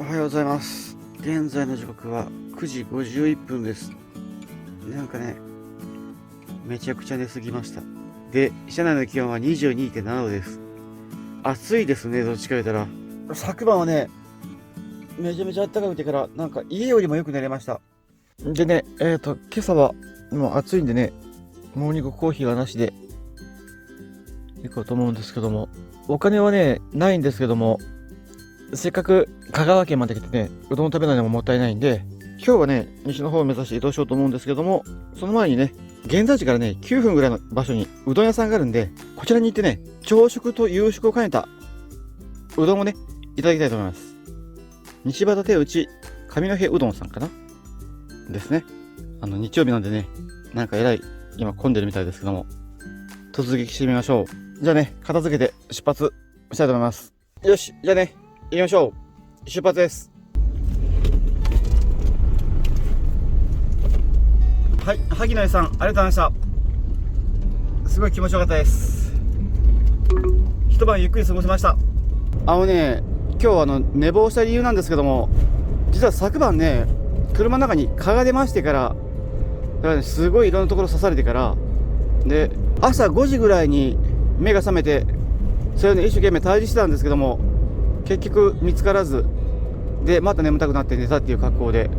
はようございます。現在の時刻は9時51分です。なんかね、めちゃくちゃ寝すぎました。で、車内の気温は 22.7 度です。暑いですね、どっちか言ったら。昨晩はね、めちゃめちゃ暖かくてから、なんか家よりもよく寝れました。でね、今朝はもう暑いんでね、モーニングコーヒーはなしで行こうと思うんですけども、お金はね、ないんですけども、せっかく香川県まで来てね、うどん食べないのももったいないんで、今日はね、西の方を目指して移動しようと思うんですけども、その前にね、現在地からね、9分ぐらいの場所にうどん屋さんがあるんで、こちらに行ってね、朝食と夕食を兼ねたうどんをね、いただきたいと思います。西畑手打ち上戸うどんさんかなですね。日曜日なんでね、なんかえらい今混んでるみたいですけども、突撃してみましょう。じゃあね、片付けて出発したいと思います。よし、じゃあね、行きましょう。出発です。はい、萩野さん、ありがとうございました。すごい気持ちよかったです。一晩ゆっくり過ごせました。今日は寝坊した理由なんですけども、実は昨晩ね、車の中に蚊が出ましてから、だからね、すごいいろんなところ刺されてから、で、朝5時ぐらいに目が覚めて、それをね、一生懸命退治してたんですけども、結局見つからず、で、また眠たくなって寝たっていう格好で、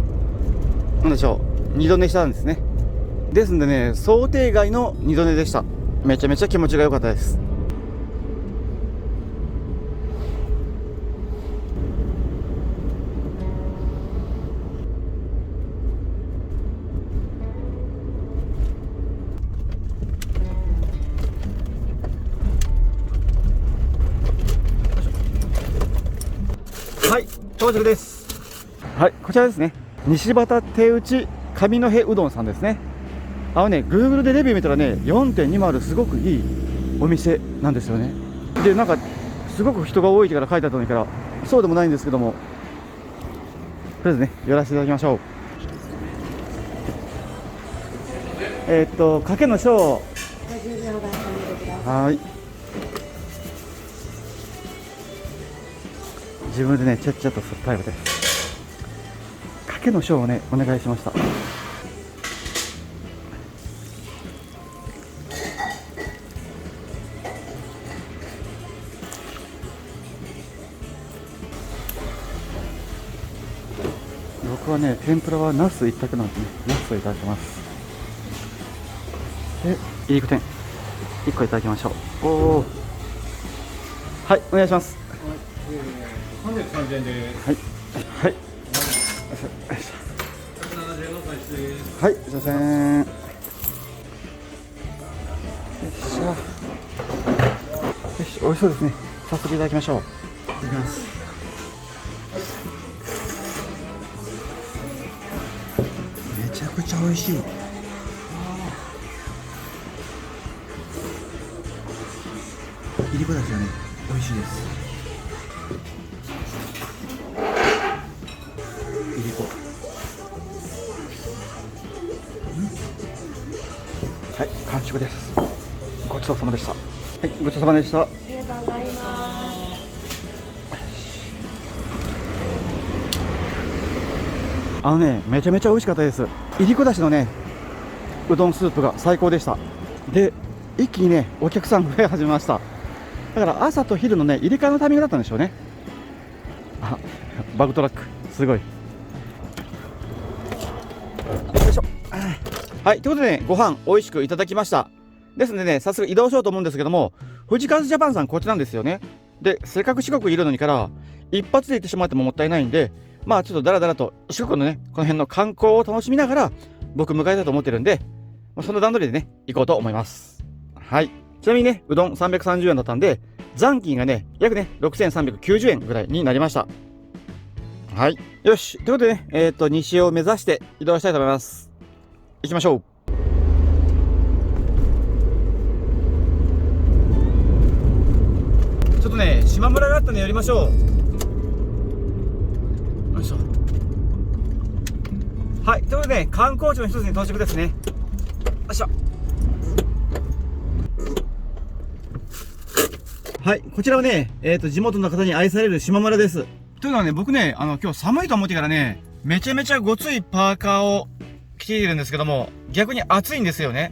なんでしょう、二度寝したんですね。ですんでね、想定外の二度寝でした。めちゃめちゃ気持ちが良かったです。はい、到着です。はい、こちらですね。西畑手打ち上戸うどんさんですね。Google でレビュー見たらね、4.20すごくいいお店なんですよね。で、なんか、すごく人が多いから書いてあったのにから、そうでもないんですけども、とりあえずね、寄らせていただきましょう。かけの小。はい。自分でね、ちゃっちゃとするタイプです。かけの小をね、お願いしました。僕はね、天ぷらはナス一択なんでね、ナスをいただきます。で、いりこ天1個いただきましょう。おお、はい、お願いします。330円です。はい、はい、はい、すいません。よいしょ。よし、美味しそうですね。早速いただきましょう。いただきます。めちゃくちゃ美味しい。いりこだしがね、美味しいです。いりこ。はい、完食です。ごちそうさまでした。はい、ごちそうさまでした。ありがとうございます。めちゃめちゃ美味しかったです。いりこだしのね、うどんスープが最高でした。で、一気にね、お客さん増え始めました。だから朝と昼のね、入れ替えのタイミングだったんでしょうね。あ、バグトラック、すごい。よいしょ。はい、ということでね、ご飯美味しくいただきました。ですのでね、早速移動しようと思うんですけども、富士カズジャパンさんこっちなんですよね。で、せっかく四国いるのにから、一発で行ってしまってももったいないんで、まあちょっとだらだらと四国のね、この辺の観光を楽しみながら、僕迎えたいと思ってるんで、その段取りでね、行こうと思います。はい。ちなみにね、うどん330円だったんで、残金がね、約ね、6390円ぐらいになりました。はい。よし。ということでね、西を目指して移動したいと思います。行きましょう。ちょっとね、島村があったので寄りましょう。よいしょ。はい。ということで、ね、観光地の一つに到着ですね。よいしょ。はい、こちらはね、地元の方に愛される島村です。というのはね、僕ね、今日寒いと思ってからね、めちゃめちゃごついパーカーを着ているんですけども、逆に暑いんですよね。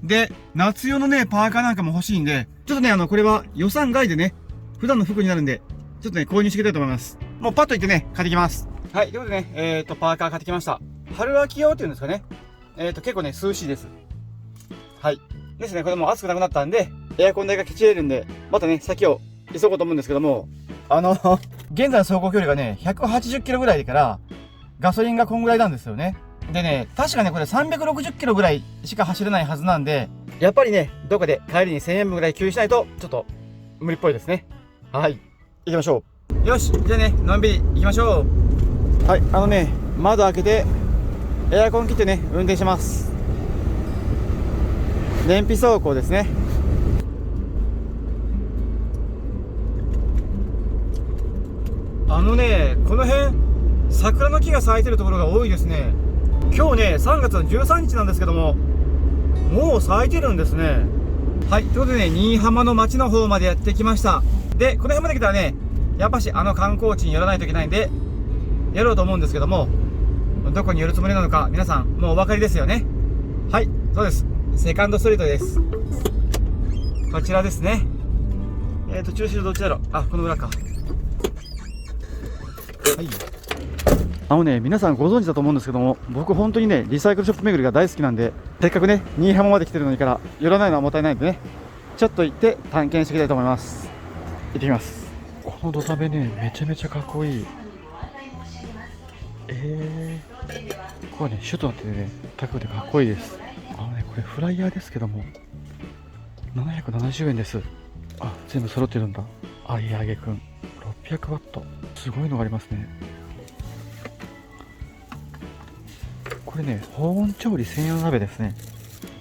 で、夏用のね、パーカーなんかも欲しいんで、ちょっとね、これは予算外でね、普段の服になるんで、ちょっとね、購入していきたいと思います。もうパッと行ってね、買ってきます。はい、ということでね、パーカー買ってきました。春秋用っていうんですかね。結構ね、涼しいです。はい。ですね、これもう暑くなくなったんで、エアコン代がケチれるんで、またね、先を急ごうと思うんですけども、現在の走行距離がね、180キロぐらいから、ガソリンがこんぐらいなんですよね。でね、確かね、これ360キロぐらいしか走れないはずなんで、やっぱりね、どっかで帰りに1000円分ぐらい給油しないと、ちょっと、無理っぽいですね。はい。行きましょう。よし、じゃあね、のんびり行きましょう。はい、窓開けて、エアコン切ってね、運転します。燃費走行ですね。この辺、桜の木が咲いてるところが多いですね。今日ね、3月の13日なんですけども、もう咲いてるんですね。はい、ということでね、新居浜の町の方までやってきました。で、この辺まで来たらね、やっぱし観光地に寄らないといけないんで、やろうと思うんですけども、どこに寄るつもりなのか、皆さん、もうお分かりですよね。はい、そうです。セカンドストリートです。こちらですね。駐車場どっちだろう。あ、この裏か。はい。皆さんご存知だと思うんですけども、僕本当にね、リサイクルショップ巡りが大好きなんで、せっかくね、新居浜まで来てるのにから寄らないのはもったいないんでね、ちょっと行って探検していきたいと思います。行ってきます。この土鍋ね、めちゃめちゃかっこいい。ここはね、シュッとなっててね、高くてかっこいいです。これフライヤーですけども、770円です。あ、全部揃ってるんだ。あいあげくん、600ワット。すごいのがありますね。これね、保温調理専用鍋ですね。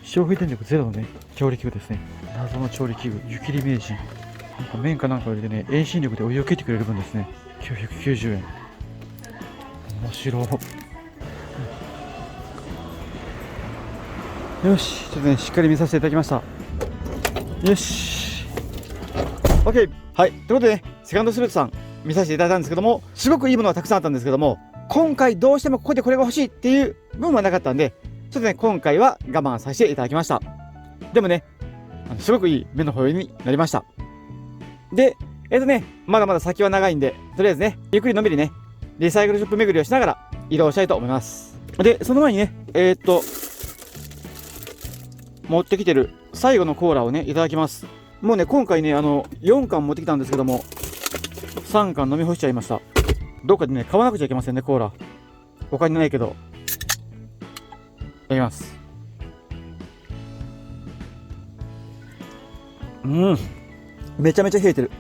消費電力ゼロのね、調理器具ですね。謎の調理器具、湯切り名人。なんか麺かなんか入れてね、遠心力でお湯を切ってくれる分ですね。990円。面白い。よし、ちょっとね、しっかり見させていただきました。よし。OK。はい。ということでね、セカンドストリートさん見させていただいたんですけども、すごくいいものがたくさんあったんですけども、今回どうしてもここでこれが欲しいっていう部分はなかったんで、ちょっとね、今回は我慢させていただきました。でもね、すごくいい目の保養になりました。で、まだまだ先は長いんで、とりあえずね、ゆっくりのんびりね、リサイクルショップ巡りをしながら移動したいと思います。で、その前にね、持ってきてる最後のコーラをね、いただきます。もうね、今回ね、4缶持ってきたんですけども、3缶飲み干しちゃいました。どっかでね、買わなくちゃいけませんね、コーラ。お金ないけど。いただきます。めちゃめちゃ冷えてる。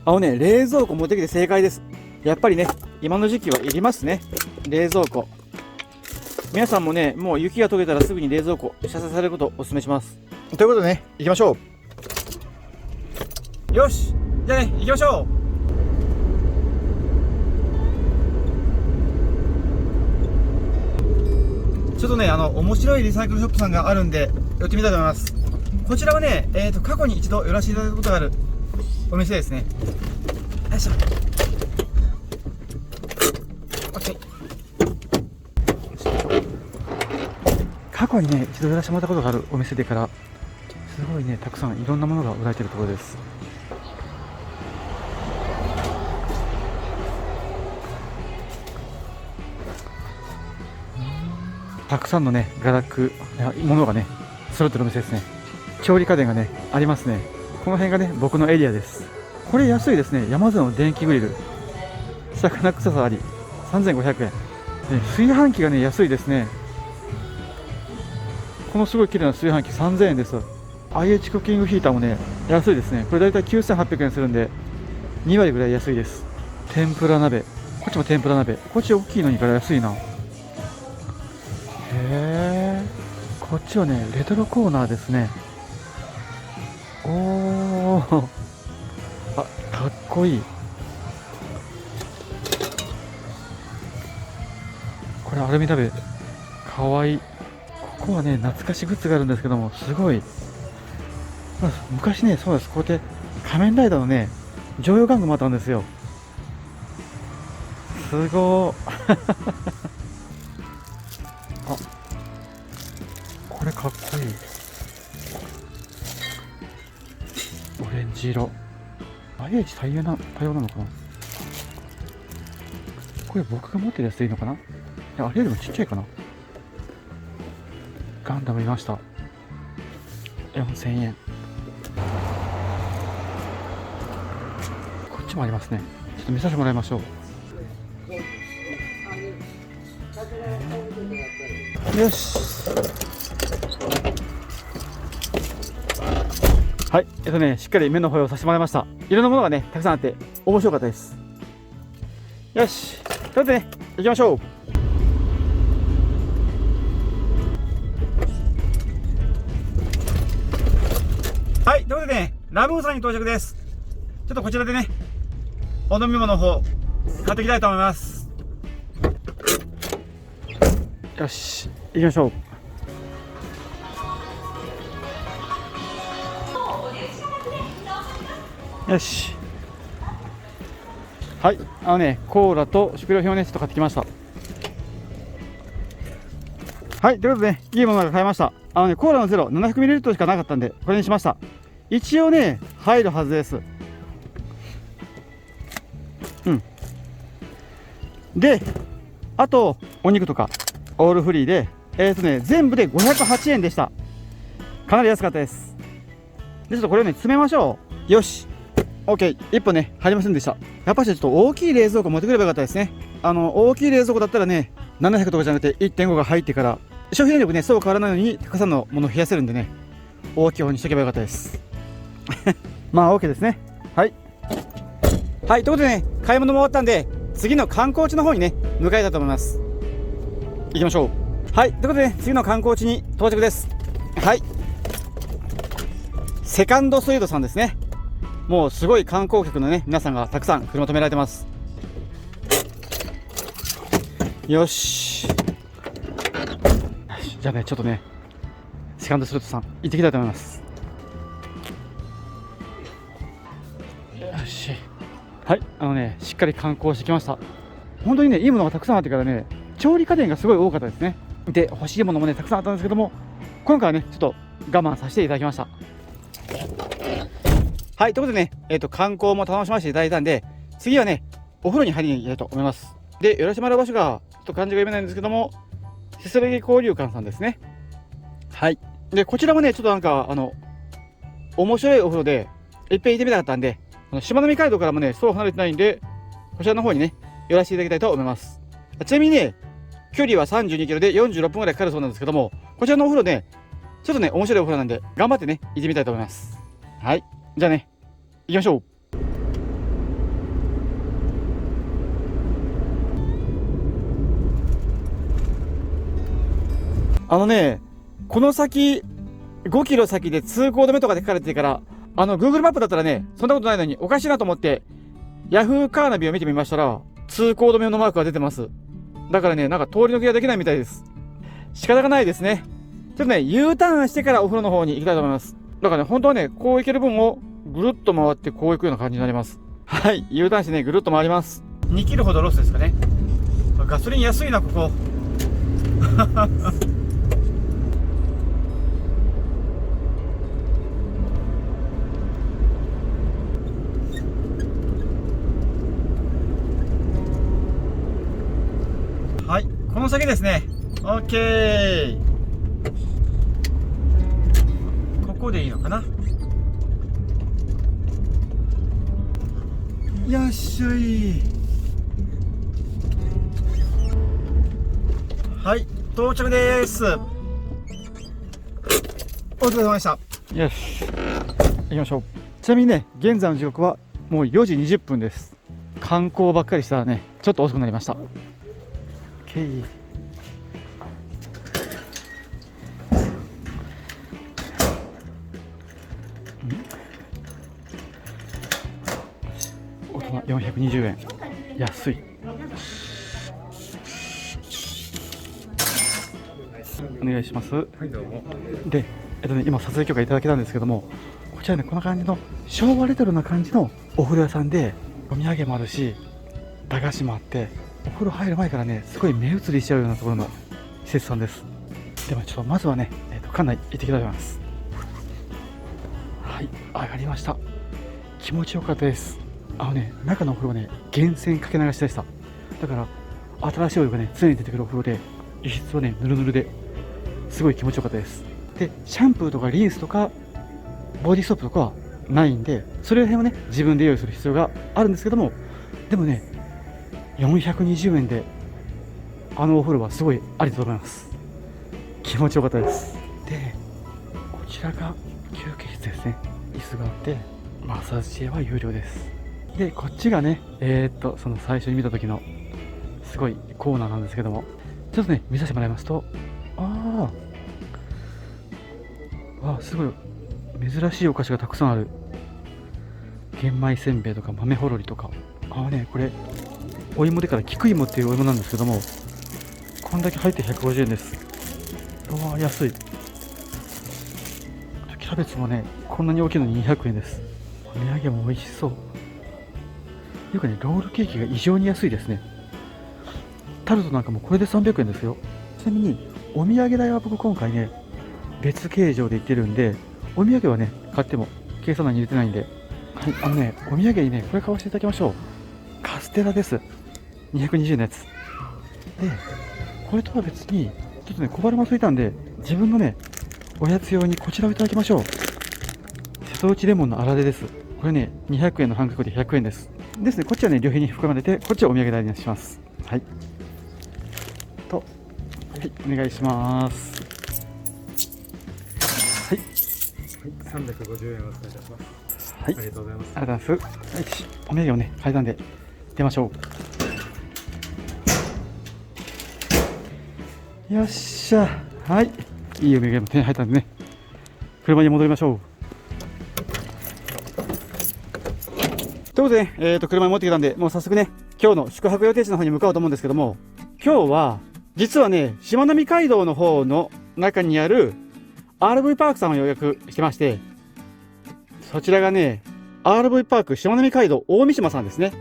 冷蔵庫持ってきて正解です。やっぱりね、今の時期はいりますね。冷蔵庫。皆さんもね、もう雪が溶けたらすぐに冷蔵庫、射精されることをお勧めします。ということでね、行きましょう。よし、じゃあね、行きましょう。ちょっとね、面白いリサイクルショップさんがあるんで、寄ってみたいと思います。こちらはね、過去に一度寄らせていただいたことがあるお店ですね。よいしょ。OK。過去にね、一度寄らせてもらったことがあるお店でから、すごいね、たくさんいろんなものが売られているところです。たくさんのね、ガラク、ものがね、揃ってるお店ですね。調理家電がね、ありますね。この辺がね、僕のエリアです。これ安いですね。山津の電気グリル。魚臭さあり、3500円。炊飯器がね、安いですね。このすごい綺麗な炊飯器3000円です。IH クッキングヒーターもね、安いですね。これだいたい9800円するんで、2割ぐらい安いです。天ぷら鍋。こっちも天ぷら鍋。こっち大きいのにから安いな。こっちはね、レトロコーナーですね。おー。あ、かっこいい。これアルミ鍋。かわいい。ここはね、懐かしグッズがあるんですけども、すごい。昔ね、そうです。こうやって仮面ライダーのね、常用玩具もあったんですよ。すごーあ、これかっこいい。オレンジ色。IH 対応なのかな。これ僕が持ってるやつでいいのかな。いや、あれよりもちっちゃいかな。ガンダムいました。4000円。こっちもありますね。ちょっと見させてもらいましょう。よし。はい、しっかり目の保養させてもらいました。いろんなものがね、たくさんあって面白かったです。よし、ということでね、行きましょう。はい、ということでね、ラブーさんに到着です。ちょっとこちらでね、お飲み物の方買っていきたいと思います。よし、行きましょう。よし。はい、コーラと食料品をね、ちょっと買ってきました。はい、ということでね、いいものが買いました。コーラのゼロ 700ml しかなかったんで、これにしました。一応ね、入るはずです。で、あと、お肉とか、オールフリーで、全部で508円でした。かなり安かったです。で、ちょっとこれをね、詰めましょう。よし。OK。1本ね、入りませんでした。やっぱしちょっと大きい冷蔵庫持ってくればよかったですね。大きい冷蔵庫だったらね、700とかじゃなくて 1.5 が入ってから、消費電力ね、そう変わらないのに、たくさんのものを冷やせるんでね、大きい方にしとけばよかったです。まあ、OK ですね。はい。はい、ということでね、買い物も終わったんで、次の観光地の方にね、向かいたいと思います。行きましょう。はい、ということでね、次の観光地に到着です。はい。セカンドストリートさんですね。もうすごい観光客のね、皆さんがたくさん車止められてます。よし。じゃあね、ちょっとね、セカンドストリートさん、行ってきたいと思います。よし。はい、しっかり観光してきました。本当にね、いいものがたくさんあってからね、調理家電がすごい多かったですね。で、欲しいものもね、たくさんあったんですけども、今回はね、ちょっと我慢させていただきました。はい、ということでね、観光も楽しませていただいたんで、次はね、お風呂に入りに行きたいと思います。で、寄らせてもらう場所が、ちょっと漢字が読めないんですけども、せすべぎ交流館さんですね。はい。で、こちらもね、ちょっとなんか、面白いお風呂で、いっぺん行ってみたかったんで、しまなみ海道からもね、そう離れてないんで、こちらの方にね、寄らせていただきたいと思います。ちなみにね、距離は32キロで46分ぐらいかかるそうなんですけども、こちらのお風呂ね、ちょっとね、面白いお風呂なんで、頑張ってね、行ってみたいと思います。はい。じゃあね、行きましょう。この先、5キロ先で通行止めとかで書かれてるから、Google マップだったらね、そんなことないのにおかしいなと思って、Yahoo カーナビを見てみましたら、通行止めのマークが出てます。だからね、なんか通り抜けができないみたいです。仕方がないですね。ちょっとね、U ターンしてからお風呂の方に行きたいと思います。だからね、本当はね、こう行ける分をぐるっと回ってこう行くような感じになります。はい、U ターンしてね、ぐるっと回ります。2キロほどロスですかね。ガソリン安いな、ここ。はい、この先ですね。OK。ここでいいのかな。よっしゃい。はい、到着です。お疲れ様でした。よし、行きましょう。ちなみにね、現在の時刻はもう4時20分です。観光ばっかりしたらね、ちょっと遅くなりました。OK。大人420円。安い。お願いします。はい、どうも。で、今撮影許可いただけたんですけども、こちらね、こんな感じの昭和レトロな感じのお風呂屋さんで、お土産もあるし、駄菓子もあって、お風呂入る前からね、すごい目移りしちゃうようなところの施設さんです。でもちょっとまずはね、館内行ってきたいと思います。はい、上がりました。気持ちよかったです。中のお風呂ね、源泉かけ流しでした。だから新しいお湯がね、常に出てくるお風呂で、浴室はね、ぬるぬるですごい気持ちよかったです。で、シャンプーとかリンスとかボディーソープとかはないんで、それら辺はね、自分で用意する必要があるんですけども、でもね、420円でお風呂はすごいありだと思います。気持ちよかったです。で、こちらが休憩室ですね。椅子があってマッサージチェアは有料です。で、こっちがね、その最初に見た時のすごいコーナーなんですけども、ちょっとね見させてもらいますと、すごい珍しいお菓子がたくさんある。玄米せんべいとか豆ほろりとか、これお芋でから菊芋っていうお芋なんですけども、こんだけ入って150円です。安い。キャベツもね、こんなに大きいのに200円です。お土産も美味しそう。いうかね、ロールケーキが異常に安いですね。タルトなんかもこれで300円ですよ。ちなみにお土産代は僕今回ね、別形状で行ってるんで、お土産はね買っても計算内に入れてないんで、はい、お土産にねこれ買わせていただきましょう。カステラです。220円のやつで、これとは別にちょっとね小腹も空いたんで、自分のねおやつ用にこちらをいただきましょう。瀬戸内レモンのあられです。これね200円の半額で100円ですね。こっちはね旅費に含まれて、こっちはお土産代にします。はい、お願いします。はい、350円お伝えいたします。はい、ありがとうございます。ありがとうございます。はい、お土産をね階段で出ましょう。よっしゃ。はい、いいお土産も手に入ったんでね、車に戻りましょう。ということで、車に持ってきたんで、もう早速ね今日の宿泊予定地の方に向かおうと思うんですけども、今日は実はねしまなみ海道の方の中にある RV パークさんを予約してまして、そちらがね RV パークしまなみ海道大三島さんですね。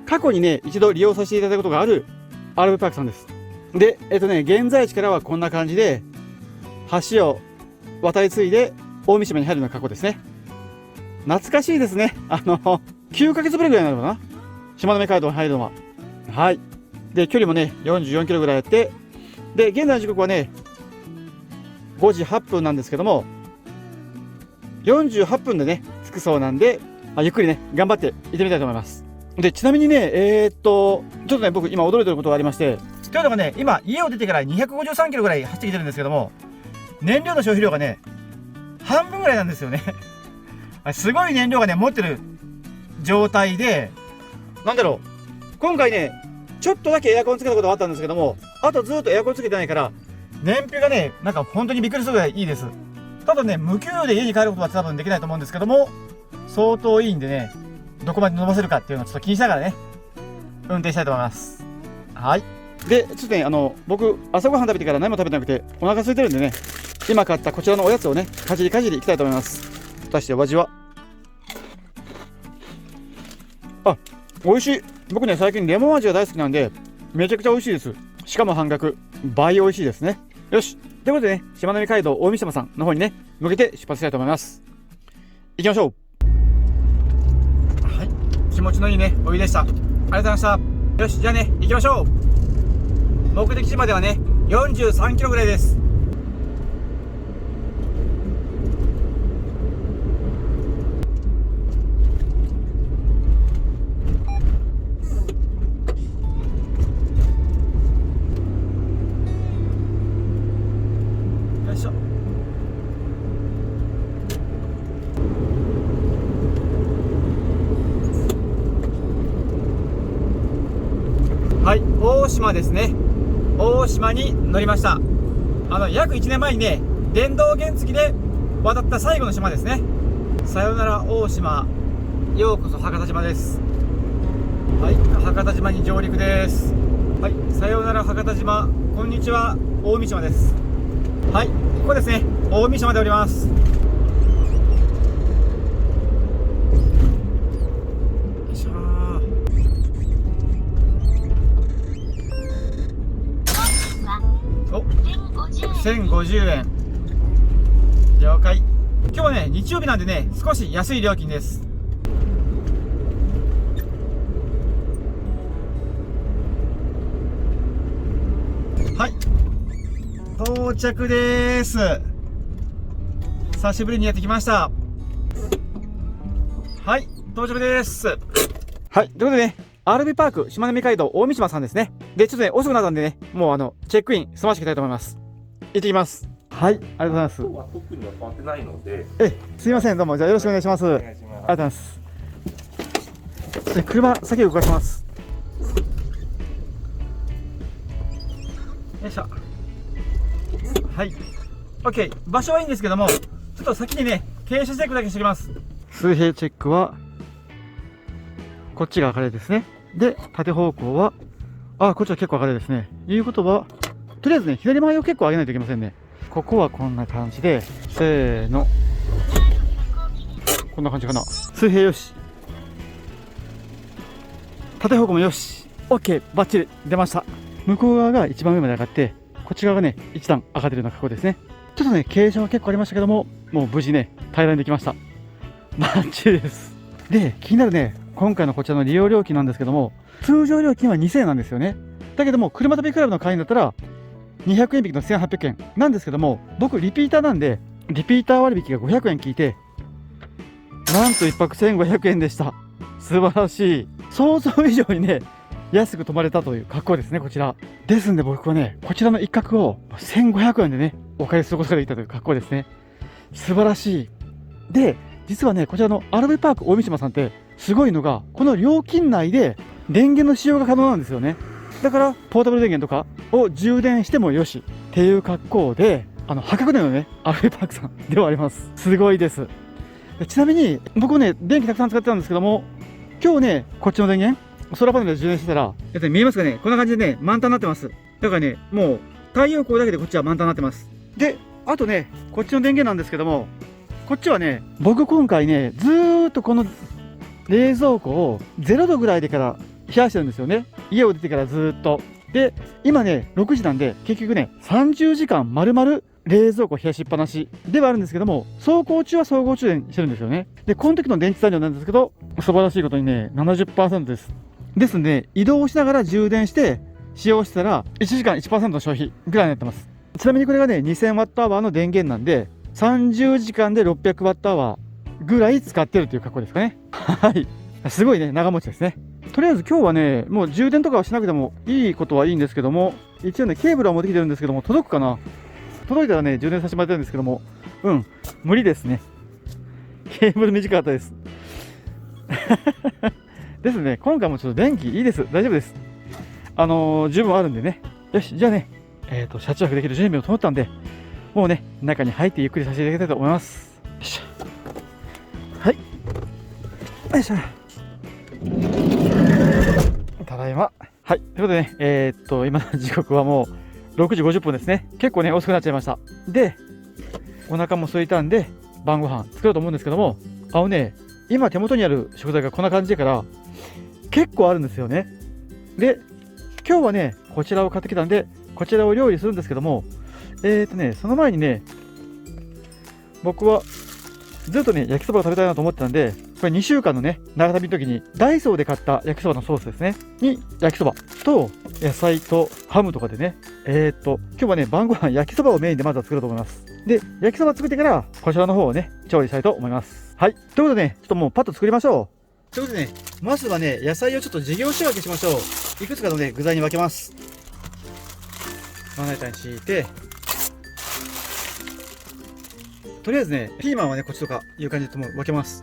過去にね一度利用させていただいたことがある RV パークさんです。で、現在地からはこんな感じで橋を渡り継いで大三島に入るような格好ですね。懐かしいですね。9ヶ月ぶりぐらいになるのかな、しまなみ海道に入るのは。はい。で、距離もね44キロぐらいあって、で現在の時刻はね5時8分なんですけども、48分でね着くそうなんで、ゆっくりね頑張って行ってみたいと思います。で、ちなみにねちょっとね僕今驚いてることがありまして、というのがね、今家を出てから253キロぐらい走ってきてるんですけども、燃料の消費量がね半分ぐらいなんですよね。すごい燃料がね持ってる状態で、なんだろう、今回ねちょっとだけエアコンつけたことがあったんですけども、あとずっとエアコンつけてないから燃費がねなんか本当にびっくりするぐらいいいです。ただね無給油で家に帰ることは多分できないと思うんですけども、相当いいんでね、どこまで伸ばせるかっていうのをちょっと気にしながらね運転したいと思います。はい。で、ちょっとね僕朝ごはん食べてから何も食べてなくてお腹空いてるんでね、今買ったこちらのおやつをねかじりいきたいと思います。果たしてお味は。美味しい。僕ね最近レモン味が大好きなんでめちゃくちゃ美味しいです。しかも半額、倍美味しいですね。よし、ということでね、しまなみ海道大三島さんの方にね向けて出発したいと思います。行きましょう。はい、気持ちのいいねお湯でした。ありがとうございました。よし、じゃあね行きましょう。目的地まではね43キロぐらいです。はい、大島ですね。大島に乗りました。約1年前にね電動原付で渡った最後の島ですね。さよなら大島、ようこそ博多島です。はい、博多島に上陸です。はい、さよなら博多島、こんにちは、大三島です。はい、ここですね、大三島でおります。よいしょー。50円。了解。今日はね、日曜日なんでね、少し安い料金です。はい。到着です。久しぶりにやってきました。はい、到着です。はい、ということでね、RV パーク、しまなみ海道大三島さんですね。で、ちょっとね、遅くなったんでね、もうチェックイン済ましていきたいと思います。行ってきます。はい、ありがとうございます。今日は特には変わってないので。すいません、どうも。じゃあよろしくお願いします。お願いします。ありがとうございます。で、車、先を動かします。よいしょ。はい。OK。場所はいいんですけども、ちょっと先にね、傾斜チェックだけしておきます。水平チェックは、こっちが明るいですね。で、縦方向は、こっちは結構明るいですね。いうことは、とりあえずね、左前を結構上げないといけませんね。ここはこんな感じで、せーの。こんな感じかな。水平よし。縦方向もよし。OK、バッチリ出ました。向こう側が一番上まで上がって、こっち側がね、一段上がってるような格好ですね。ちょっとね、傾斜は結構ありましたけども、もう無事ね、平らにできました。バッチリです。で、気になるね、今回のこちらの利用料金なんですけども、通常料金は2000円なんですよね。だけども、車旅クラブの会員だったら、200円引きの1800円なんですけども、僕リピーターなんで、リピーター割引が500円効いて、なんと1泊1500円でした。素晴らしい。想像以上にね、安く泊まれたという格好ですね、こちら。ですんで僕はね、こちらの一角を1500円でね、お借りすることができたという格好ですね。素晴らしい。で、実はね、こちらのRVパーク大三島さんって、すごいのが、この料金内で電源の使用が可能なんですよね。だから、ポータブル電源とかを充電してもよしっていう格好で、破格値のね、RVパークさんではあります。すごいです。ちなみに、僕もね、電気たくさん使ってたんですけども、今日ね、こっちの電源、ソーラーパネルで充電してたら、見えますかね、こんな感じでね、満タンになってます。だからね、もう、太陽光だけでこっちは満タンになってます。で、あとね、こっちの電源なんですけども、こっちはね、僕今回ね、ずーっとこの冷蔵庫を0度ぐらいでから冷やしてるんですよね。家を出てからずーっと。で、今ね、6時なんで、結局ね、30時間丸々冷蔵庫冷やしっぱなしではあるんですけども、走行中は走行充電してるんですよね。で、この時の電池残量なんですけど、素晴らしいことにね、70% です。ですんで、移動しながら充電して使用したら、1時間 1% の消費ぐらいになってます。ちなみにこれがね、2000Wh の電源なんで、30時間で 600Wh ぐらい使ってるという格好ですかね。はい。すごいね、長持ちですね。とりあえず今日はね、もう充電とかはしなくてもいいことはいいんですけども、一応ね、ケーブルは持ってきてるんですけども、届くかな？届いたらね、充電させてもらってるんですけども、無理ですね。ケーブル短かったです。ですね、今回もちょっと電気いいです。大丈夫です。十分あるんでね。よし、じゃあね、車中泊できる準備を整ったんで、もうね、中に入ってゆっくりさせていただきたいと思います。よいしょ。はい。よいしょ。ただいま。はい。ということでね、今の時刻はもう6時50分ですね。結構ね、遅くなっちゃいました。で、お腹も空いたんで、晩ご飯作ろうと思うんですけども、今手元にある食材がこんな感じだから、結構あるんですよね。で、今日はね、こちらを買ってきたんで、こちらを料理するんですけども、その前にね、僕はずっとね、焼きそばを食べたいなと思ってたんで、これ2週間のね、長旅の時にダイソーで買った焼きそばのソースですね。に、焼きそばと野菜とハムとかでね、今日はね、晩ご飯焼きそばをメインでまずは作ろうと思います。で、焼きそば作ってから、こちらの方をね、調理したいと思います。はい。ということでね、ちょっともうパッと作りましょう。ということでね、まずはね、野菜をちょっと事業仕分けしましょう。いくつかのね、具材に分けます。まな板に敷いて、とりあえずね、ピーマンはね、こっちとかいう感じで分けます。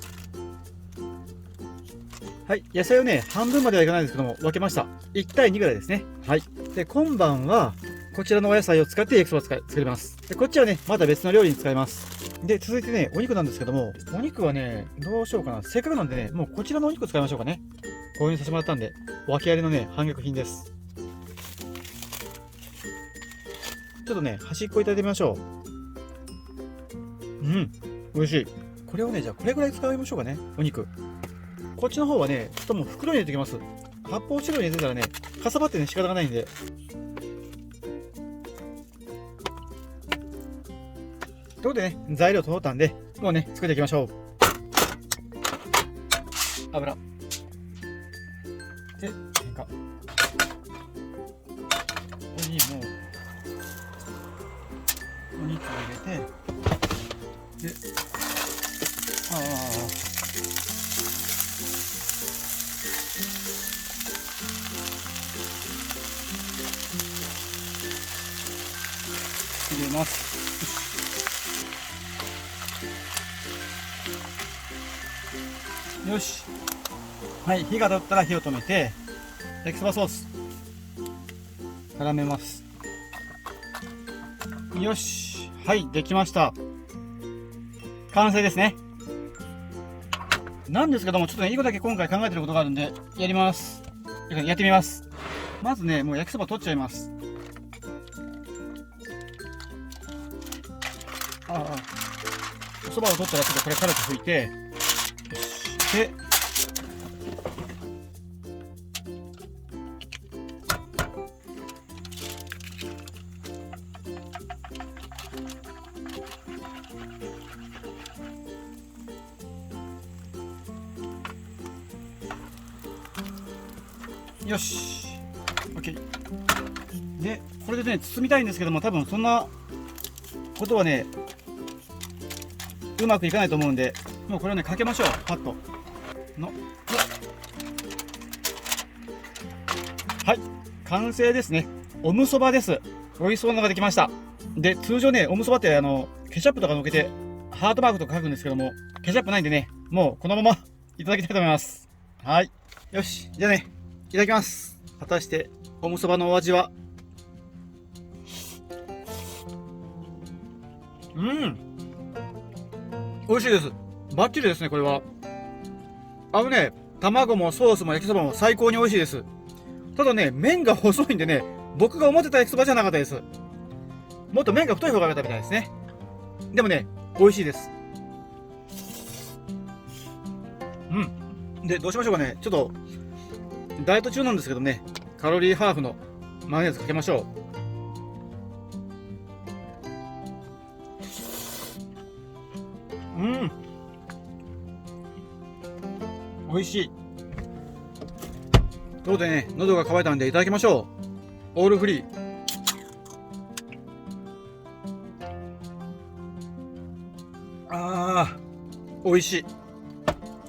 はい、野菜をね、半分まではいかないんですけども、分けました。1対2ぐらいですね。はい。で、今晩は、こちらのお野菜を使って焼きそば作ります。で、こっちはね、また別の料理に使います。で、続いてね、お肉なんですけども、お肉はね、どうしようかな。せっかくなんでね、もうこちらのお肉使いましょうかね。購入させてもらったんで、訳ありのね、半額品です。ちょっとね、端っこいただいてみましょう。美味しい。これをね、じゃあこれぐらい使いましょうかね、お肉。こっちの方はね、ちょっともう袋に入れておきます。発泡スチロールに入れてたらね、かさばってね、仕方がないんで。ということでね、材料揃ったんで、もうね、作っていきましょう。油。で、点火。ここにもう、お肉を入れて、で、入れます。よし。はい、火が通ったら火を止めて、焼きそばソース絡めます。よし。はい、できました。完成ですね。なんですけども、ちょっとね、一個だけ今回考えてることがあるんで、やります。やってみます。まずね、もう焼きそば取っちゃいます。おそばを取ったらちょっとこれ軽く拭いて、で、よし OK で、これでね、包みたいんですけども、多分そんなことはね、うまくいかないと思うんで、もうこれをね、かけましょう。パッとはい、完成ですね。おむそばです。美味しそうなのができました。で、通常ね、おむそばってケチャップとかのっけてハートマークとか書くんですけども、ケチャップないんでね、もうこのままいただきたいと思います。はい、よし、じゃあね、いただきます。果たしておむそばのお味は。美味しいです。バッチリですね、これは。卵もソースも焼きそばも最高に美味しいです。ただね、麺が細いんでね、僕が思ってた焼きそばじゃなかったです。もっと麺が太い方が良かったみたいですね。でもね、美味しいです。で、どうしましょうかね。ちょっと、ダイエット中なんですけどね、カロリーハーフのマヨネーズかけましょう。美味しい。ということでね、喉が渇いたんでいただきましょう。オールフリー。美味しい。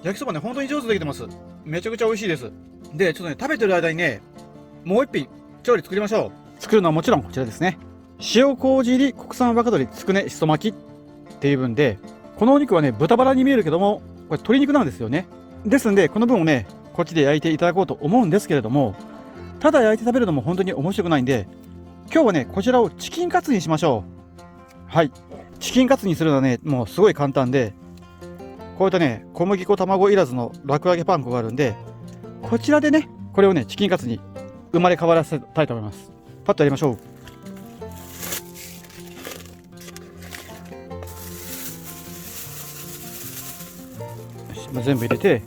焼きそばね、本当に上手できてます。めちゃくちゃ美味しいです。で、ちょっとね、食べてる間にね、もう一品調理作りましょう。作るのはもちろんこちらですね。塩麹入り国産若鶏つくねしそ巻きっていう分で、このお肉はね、豚バラに見えるけども、これ鶏肉なんですよね。ですんで、この分をね、こっちで焼いていただこうと思うんですけれども、ただ焼いて食べるのも本当に面白くないんで、今日はね、こちらをチキンカツにしましょう。はい。チキンカツにするのはね、もうすごい簡単で、こういったね、小麦粉卵いらずの楽揚げパン粉があるんで、こちらでね、これをね、チキンカツに生まれ変わらせたいと思います。パッとやりましょう。よし、全部入れて、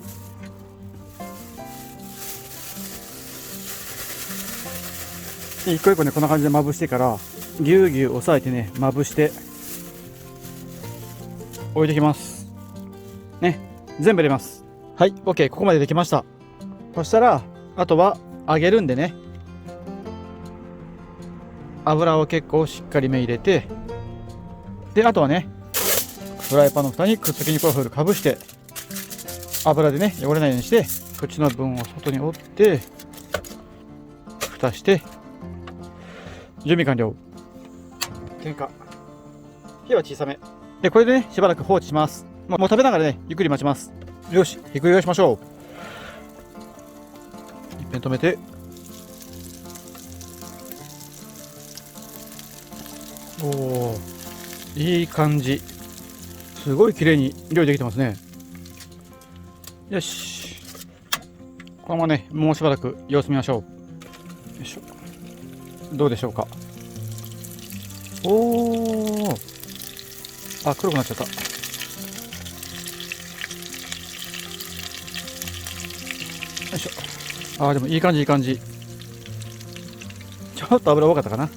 一個一個ね、こんな感じでまぶしてから、ぎゅうぎゅう押さえてね、まぶして置いてきますね。全部入れます。はい、 OK。 ここまでできました。そしたらあとは揚げるんでね、油を結構しっかりめ入れて、で、あとはね、フライパンの蓋にくっつきにくいホイルかぶして、油でね、汚れないようにして、こっちの分を外に折って蓋して準備完了。点火。火は小さめで、これでね、しばらく放置します。もう食べながらね、ゆっくり待ちます。よし、ひっくり返しましょう。一遍止めて、おお、いい感じ。すごい綺麗に料理できてますね。よし、このままね、もうしばらく様子見ましょう。よいしょ。どうでしょうか。おお、あ、黒くなっちゃった。よいしょ。あ、でもいい感じ、いい感じ。ちょっと油多かったかな。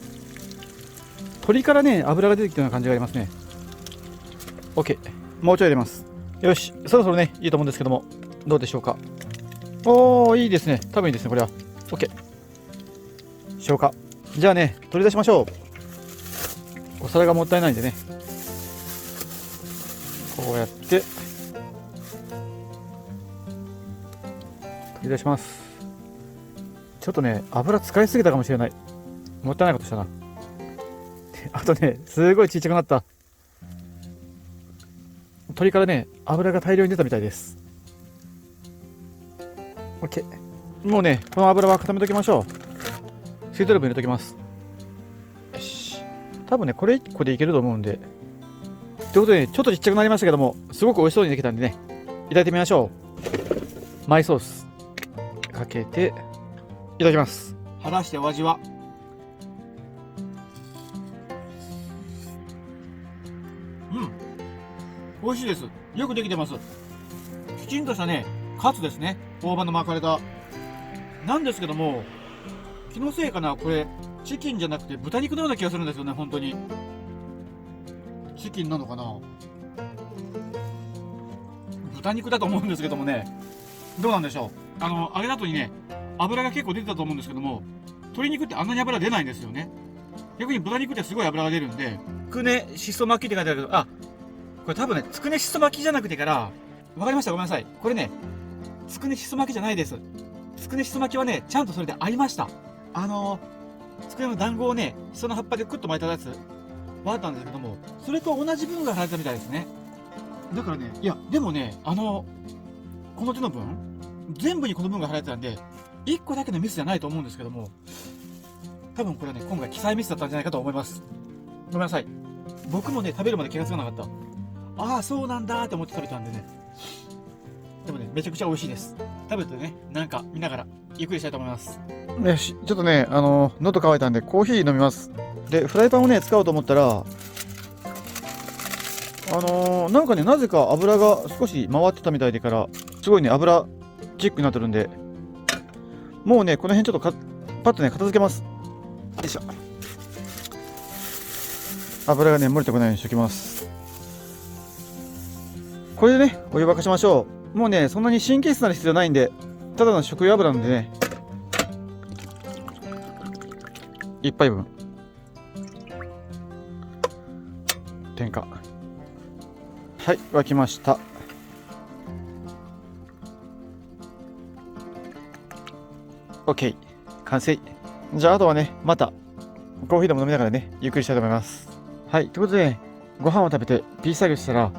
鶏からね、油が出てきたような感じがありますね。OK。もうちょい入れます。よし、そろそろね、いいと思うんですけども、どうでしょうか。おー、いいですね。多分いいですね、これは。OK。消化。じゃあね、取り出しましょう。お皿がもったいないんでね。こうやって、取り出します。ちょっとね、油使いすぎたかもしれない。もったいないことしたな。あとね、すごいちっちゃくなった。鶏からね、油が大量に出たみたいです。OK。もうね、この油は固めときましょう。スイートルーム入れときます。よし。多分ね、これ1個でいけると思うんで。ということで、ね、ちょっとちっちゃくなりましたけども、すごく美味しそうにできたんでね、いただいてみましょう。マイソースかけて、いただきます。果たしてお味は。美味しいです。よくできてます。きちんとしたね、カツですね。大葉の巻かれた。なんですけども、気のせいかな、これ、チキンじゃなくて豚肉のような気がするんですよね、本当に。チキンなのかな。豚肉だと思うんですけどもね、どうなんでしょう。揚げた後にね、油が結構出てたと思うんですけども、鶏肉ってあんなに油出ないんですよね。逆に豚肉ってすごい油が出るんで、つくねしそ巻きって書いてあるけど、あ、これ多分ね、つくねしそ巻きじゃなくてから、わかりました、ごめんなさい。これね、つくねしそ巻きじゃないです。つくねしそ巻きはね、ちゃんとそれでありました。つくねの団子をね、しその葉っぱでクッと巻いたやつ、はあったんですけども、それと同じ分が入ったみたいですね。だからね、いや、でもね、この手の分、全部にこの分が入ってたんで、1個だけのミスじゃないと思うんですけども、多分これはね、今回記載ミスだったんじゃないかと思います。ごめんなさい。僕もね、食べるまで気がつかなかった。ああ、そうなんだーって思って食べたんでね。でもね、めちゃくちゃ美味しいです。食べてね、なんか見ながら、ゆっくりしたいと思います。よし、ちょっとね、喉乾いたんで、コーヒー飲みます。で、フライパンをね、使おうと思ったら、なんかね、なぜか油が少し回ってたみたいでから、すごいね、油チックになってるんで、もうね、この辺ちょっとパッとね、片付けます。よいしょ。油がね、漏れてこないようにしておきます。これでね、お湯沸かしましょう。もうね、そんなに神経質な必要ないんで、ただの食用油なんでね、1杯分。添加。はい、沸きました。OK、完成。じゃあ、あとはね、また、コーヒーでも飲みながらね、ゆっくりしたいと思います。はい、ということで、ご飯を食べて、ピース作業したら、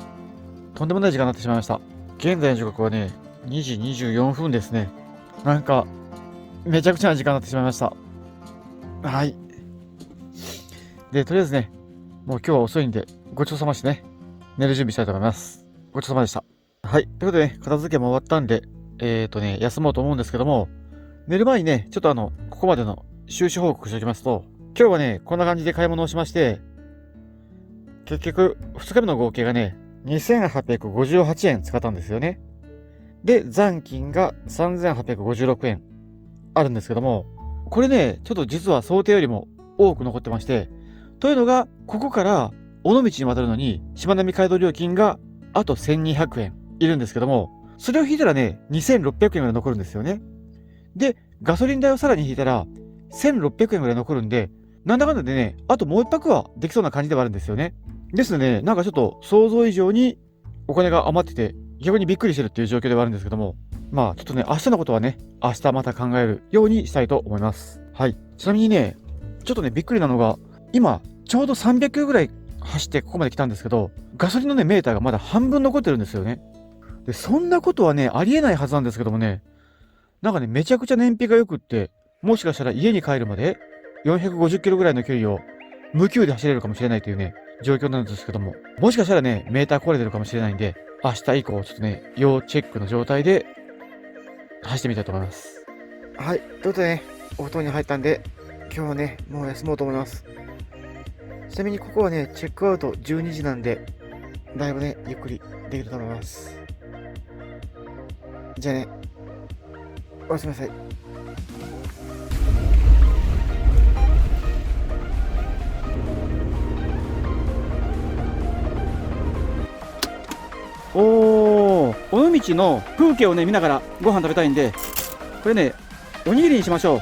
とんでもない時間になってしまいました。現在の時刻はね、2時24分ですね。なんか、めちゃくちゃな時間になってしまいました。はい。で、とりあえずね、もう今日は遅いんで、ごちそうさましてね、寝る準備したいと思います。ごちそうさまでした。はい。ということでね、片付けも終わったんで、休もうと思うんですけども、寝る前にね、ちょっとここまでの収支報告しておきますと、今日はね、こんな感じで買い物をしまして、結局、2日目の合計がね、2858円使ったんですよね。で、残金が3856円あるんですけども、これね、ちょっと実は想定よりも多く残ってまして、というのが、ここから尾道に渡るのに、しまなみ海道料金があと1200円いるんですけども、それを引いたらね、2600円ぐらい残るんですよね。で、ガソリン代をさらに引いたら、1600円ぐらい残るんで、なんだかんだでね、あともう一泊はできそうな感じではあるんですよね。ですので、なんかちょっと想像以上にお金が余ってて、逆にびっくりしてるっていう状況ではあるんですけども、まあちょっとね、明日のことはね、明日また考えるようにしたいと思います。はい。ちなみにね、ちょっとね、びっくりなのが、今、ちょうど300キロぐらい走ってここまで来たんですけど、ガソリンのね、メーターがまだ半分残ってるんですよね。で、そんなことはね、ありえないはずなんですけどもね、なんかね、めちゃくちゃ燃費が良くって、もしかしたら家に帰るまで450キロぐらいの距離を無給で走れるかもしれないというね、状況なんですけども、もしかしたらね、メーター壊れてるかもしれないんで、明日以降、ちょっとね、要チェックの状態で走ってみたいと思います。はい、ということでね、お布団に入ったんで、今日はね、もう休もうと思います。ちなみにここはね、チェックアウト12時なんで、だいぶね、ゆっくりできると思います。じゃあね、おやすみなさい。おー、尾道の風景をね見ながらご飯食べたいんで、これねおにぎりにしましょう。